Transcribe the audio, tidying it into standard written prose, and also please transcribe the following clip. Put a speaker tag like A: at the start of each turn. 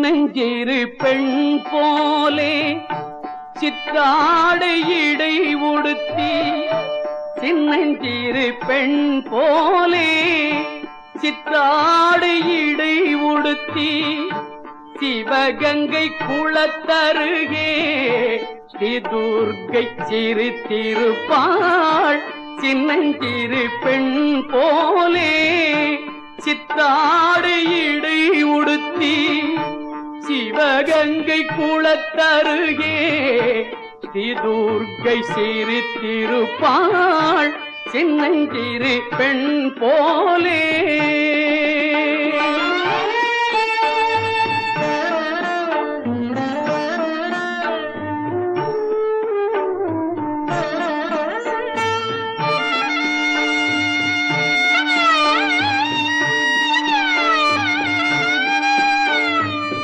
A: சின்னஞ்சிறு பெண் போலே சித்தாடை இடை உடுத்தி, சின்னஞ்சிறு பெண் போலே சித்தாடை இடை உடுத்தி, சிவகங்கை குளத்தருகே ஸ்ரீ துர்க்கை சிரித்திருப்பாள். சின்னஞ்சிறு பெண் போலே சித்தாடை இடை உடுத்தி, சிவகங்கை குளத்தருகே ஸ்ரீ துர்க்கை சிரித்திருப்பாள். சின்னஞ்சிறு பெண் போலே